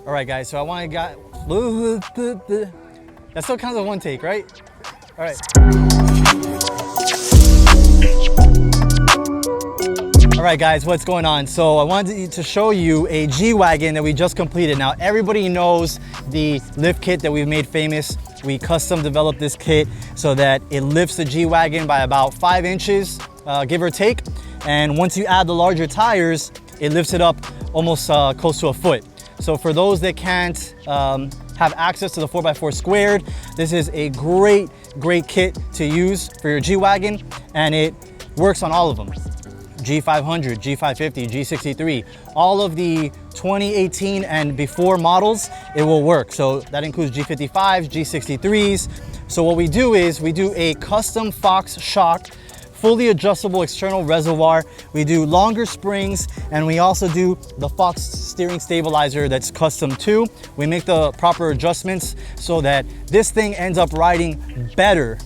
All right, guys, so I want to that still counts as one take, right? All right. All right, guys, what's going on? So I wanted to show you a G-Wagon that we just completed. Now, everybody knows the lift kit that we've made famous. We custom developed this kit so that it lifts the G-Wagon by about 5 inches, give or take. And once you add the larger tires, it lifts it up almost close to a foot. So for those that can't have access to the 4x4 squared, this is a great kit to use for your G-Wagon, and it works on all of them. G500, G550, G63, all of the 2018 and before models, it will work. So that includes G55s, G63s. So what we do is we do a custom Fox shock, fully adjustable external reservoir. We do longer springs, and we also do the Fox steering stabilizer that's custom too. We make the proper adjustments so that this thing ends up riding better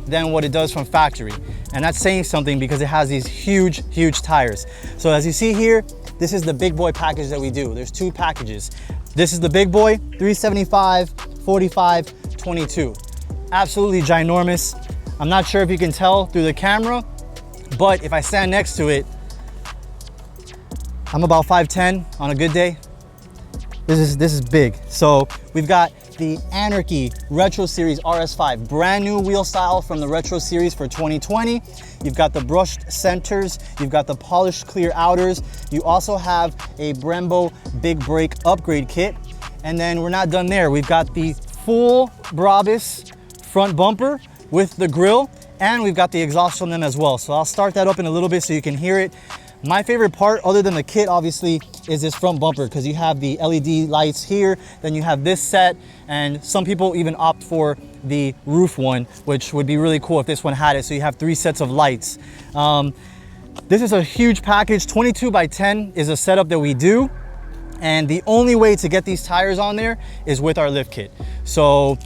than what it does from factory. And that's saying something because it has these huge tires. So as you see here, this is the big boy package that we do. There's 2 packages. This is the big boy, 375, 45, 22. Absolutely ginormous. I'm not sure if you can tell through the camera, but if I stand next to it, I'm about 5'10" on a good day. This is big. So we've got the Anrky Retro Series RS5, brand new wheel style from the Retro Series for 2020. You've got the brushed centers, you've got the polished clear outers. You also have a Brembo big brake upgrade kit. And then we're not done there. We've got the full Brabus front bumper with the grille, and we've got the exhaust on them as well. So I'll start that up in a little bit so you can hear it. My favorite part, other than the kit, obviously, is this front bumper, because you have the LED lights here, then you have this set, and some people even opt for the roof one, which would be really cool if this one had it, so you have 3 sets of lights. This is a huge package. 22 by 10 is a setup that we do, and the only way to get these tires on there is with our lift kit. So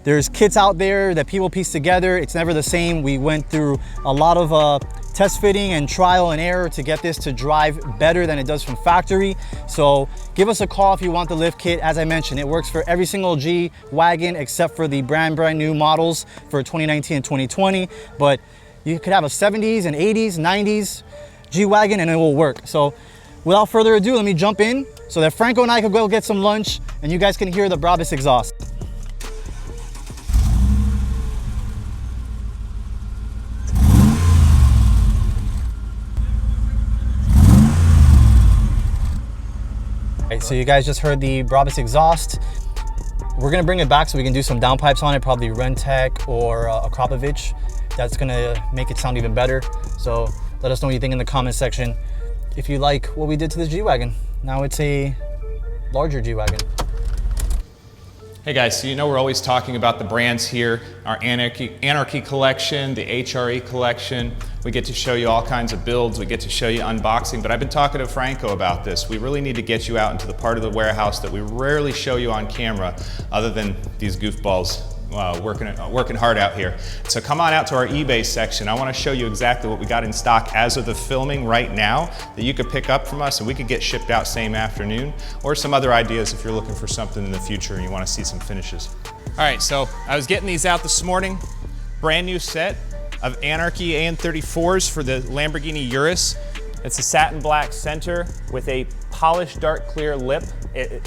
there's kits out there that people piece together. It's never the same. We went through a lot of test fitting and trial and error to get this to drive better than it does from factory. So give us a call if you want the lift kit. As I mentioned, it works for every single G-Wagon except for the brand new models for 2019 and 2020. But you could have a 70s and 80s, 90s G-Wagon and it will work. So without further ado, let me jump in so that Franco and I can go get some lunch and you guys can hear the Brabus exhaust. So you guys just heard the Brabus exhaust. We're gonna bring it back so we can do some downpipes on it, probably Rentec or a Kropovich. That's gonna make it sound even better. So let us know what you think in the comment section. If you like what we did to this G-Wagon. Now it's a larger G-Wagon. Hey guys, so you know we're always talking about the brands here, our Anrky collection, the HRE collection. We get to show you all kinds of builds, we get to show you unboxing, but I've been talking to Franco about this. We really need to get you out into the part of the warehouse that we rarely show you on camera, other than these goofballs working hard out here. So come on out to our eBay section. I want to show you exactly what we got in stock as of the filming right now that you could pick up from us and we could get shipped out same afternoon, or some other ideas if you're looking for something in the future and you want to see some finishes. All right, so I was getting these out this morning. Brand new set of Anrky AN34s for the Lamborghini Urus. It's a satin black center with a polished dark clear lip. It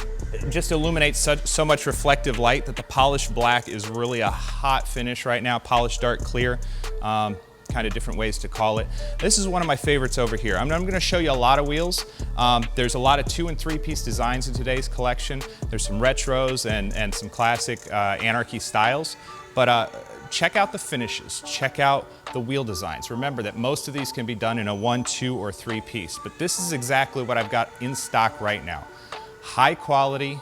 just illuminates so much reflective light that the polished black is really a hot finish right now. Polished dark clear, kind of different ways to call it. This is one of my favorites over here. I'm going to show you a lot of wheels. There's a lot of 2- and 3-piece designs in today's collection. There's some retros and some classic Anrky styles. But check out the finishes, check out the wheel designs. Remember that most of these can be done in a 1, 2, or 3-piece, but this is exactly what I've got in stock right now. High quality,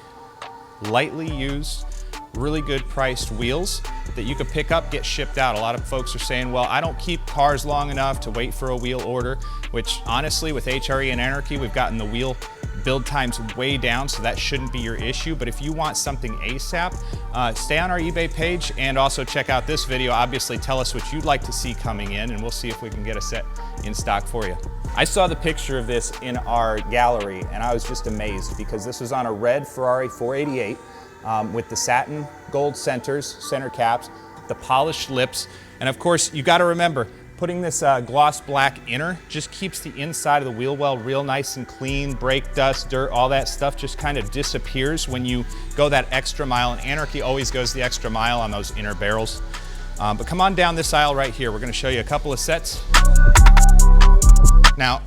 lightly used, really good priced wheels that you could pick up, get shipped out. A lot of folks are saying, well, I don't keep cars long enough to wait for a wheel order, which honestly with HRE and Anrky, we've gotten the wheel build time's way down, so that shouldn't be your issue. But if you want something ASAP, stay on our eBay page and also check out this video. Obviously, tell us what you'd like to see coming in, and we'll see if we can get a set in stock for you. I saw the picture of this in our gallery, and I was just amazed because this was on a red Ferrari 488 with the satin gold centers, center caps, the polished lips, and of course, you got to remember, putting this gloss black inner just keeps the inside of the wheel well real nice and clean. Brake dust, dirt, all that stuff just kind of disappears when you go that extra mile, and Anrky always goes the extra mile on those inner barrels. But come on down this aisle right here. We're going to show you a couple of sets. Now,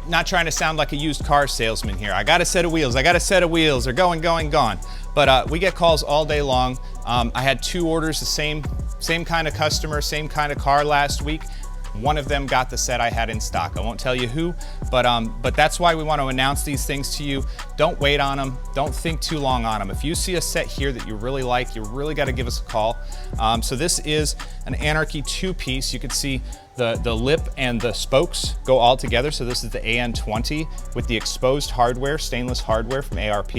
not trying to sound like a used car salesman here. I got a set of wheels, I got a set of wheels, they're going, gone. But we get calls all day long. I had 2 orders, the same kind of customer, same kind of car last week. One of them got the set I had in stock. I won't tell you who, but that's why we want to announce these things to you. Don't wait on them. Don't think too long on them. If you see a set here that you really like, you really got to give us a call. So this is an Anrky 2-piece. You can see the lip and the spokes go all together. So this is the AN20 with the exposed hardware, stainless hardware from ARP.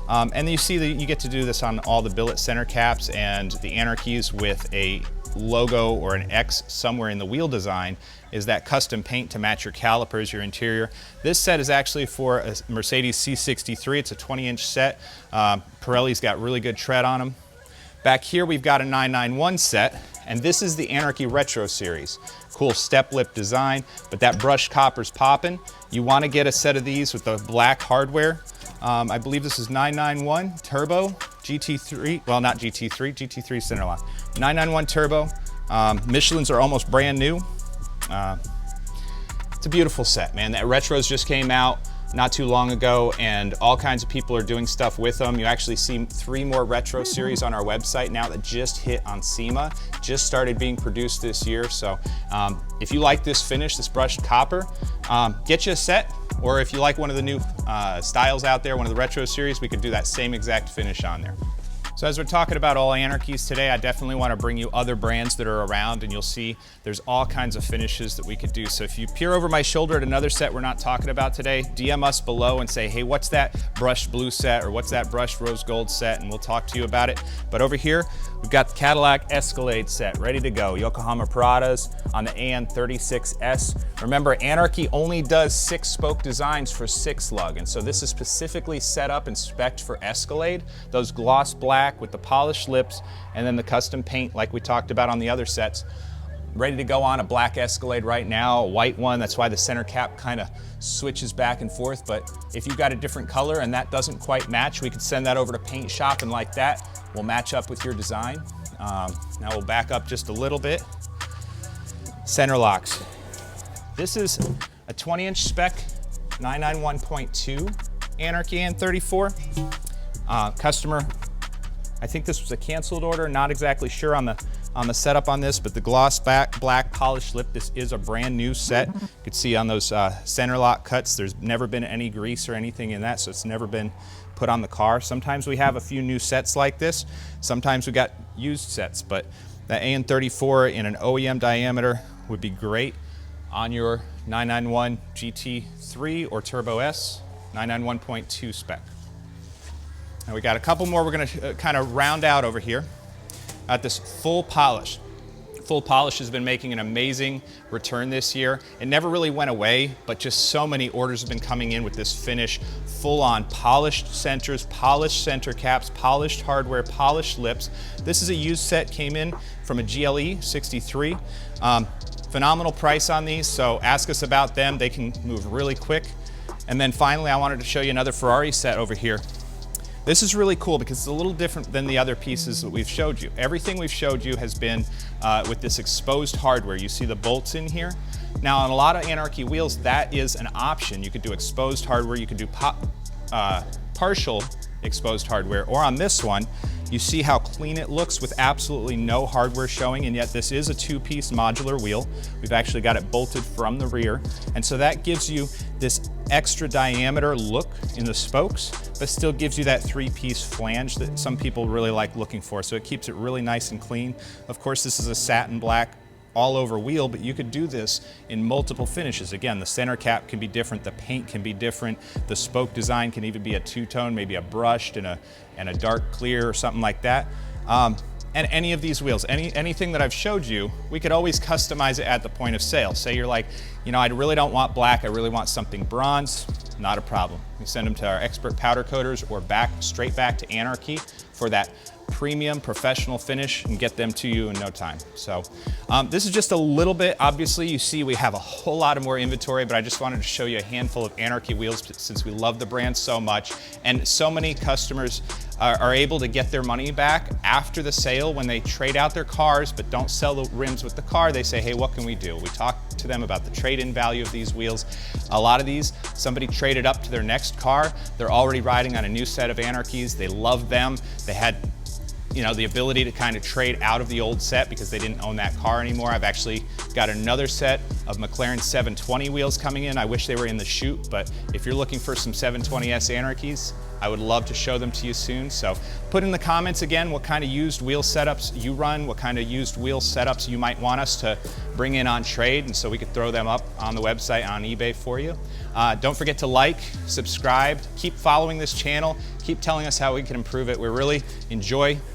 And you see that you get to do this on all the billet center caps and the Anrkys with a logo or an X somewhere in the wheel design is that custom paint to match your calipers, your interior. This set is actually for a Mercedes C63. It's a 20-inch set. Pirelli's got really good tread on them. Back here we've got a 991 set, and this is the Anrky Retro Series. Cool step lip design, but that brushed copper's popping. You want to get a set of these with the black hardware. I believe this is 991 Turbo GT3, well not GT3, GT3 Centerlock. 991 Turbo. Michelin's are almost brand new. It's a beautiful set, man. That Retros just came out not too long ago, and all kinds of people are doing stuff with them. You actually see 3 more Retro series on our website now that just hit on SEMA, just started being produced this year. So if you like this finish, this brushed copper, get you a set, or if you like one of the new styles out there, one of the Retro series, we could do that same exact finish on there. So as we're talking about all Anrkys today, I definitely want to bring you other brands that are around, and you'll see there's all kinds of finishes that we could do. So if you peer over my shoulder at another set we're not talking about today, DM us below and say, hey, what's that brushed blue set, or what's that brushed rose gold set, and we'll talk to you about it. But over here, we've got the Cadillac Escalade set ready to go. Yokohama Paradas on the AN36S. Remember, Anrky only does 6-spoke designs for 6-lug, and so this is specifically set up and spec'd for Escalade. Those gloss black with the polished lips, and then the custom paint like we talked about on the other sets. Ready to go on a black Escalade right now, a white one. That's why the center cap kind of switches back and forth. But if you've got a different color and that doesn't quite match, we could send that over to paint shop, and like that, we'll match up with your design. Now we'll back up just a little bit. Center locks. This is a 20-inch spec 991.2 Anrky AN34. Customer, I think this was a canceled order, not exactly sure on the setup on this, but the gloss black polished lip, this is a brand new set. You can see on those center lock cuts, there's never been any grease or anything in that, so it's never been put on the car. Sometimes we have a few new sets like this. Sometimes we got used sets, but the AN34 in an OEM diameter would be great on your 991 GT3 or Turbo S 991.2 spec. Now we got a couple more we're going to kind of round out over here. Got this full polish. Full polish has been making an amazing return this year. It never really went away, but just so many orders have been coming in with this finish. Full-on polished centers, polished center caps, polished hardware, polished lips. This is a used set, came in from a GLE 63. Phenomenal price on these, so ask us about them. They can move really quick. And then finally, I wanted to show you another Ferrari set over here. This is really cool because it's a little different than the other pieces that we've showed you. Everything we've showed you has been with this exposed hardware. You see the bolts in here. Now on a lot of Anrky wheels, that is an option. You could do exposed hardware, you could do partial exposed hardware, or on this one, you see how clean it looks with absolutely no hardware showing, and yet this is a 2-piece modular wheel. We've actually got it bolted from the rear, and so that gives you this extra diameter look in the spokes, but still gives you that 3-piece flange that some people really like looking for, so it keeps it really nice and clean. Of course, this is a satin black all over wheel, but you could do this in multiple finishes. Again, the center cap can be different, the paint can be different, the spoke design can even be a two-tone, maybe a brushed and a dark clear or something like that. And any of these wheels, anything that I've showed you, we could always customize it at the point of sale. Say you're like, you know, I really don't want black, I really want something bronze, not a problem. We send them to our expert powder coaters or straight back to Anrky for that premium professional finish and get them to you in no time. So this is just a little bit. Obviously you see we have a whole lot of more inventory, but I just wanted to show you a handful of Anrky wheels since we love the brand so much, and so many customers are able to get their money back after the sale when they trade out their cars but don't sell the rims with the car. They say, hey, what can we do? We talk to them about the trade-in value of these wheels. A lot of these, somebody traded up to their next car, they're already riding on a new set of Anrkys, they love them, they had, you know, the ability to kind of trade out of the old set because they didn't own that car anymore. I've actually got another set of McLaren 720 wheels coming in. I wish they were in the chute, but if you're looking for some 720S Anrkys, I would love to show them to you soon. So put in the comments again what kind of used wheel setups you run, what kind of used wheel setups you might want us to bring in on trade, and so we could throw them up on the website on eBay for you. Don't forget to like, subscribe, keep following this channel, keep telling us how we can improve it.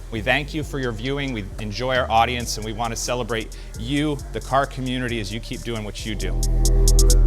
We thank you for your viewing, we enjoy our audience, and we want to celebrate you, the car community, as you keep doing what you do.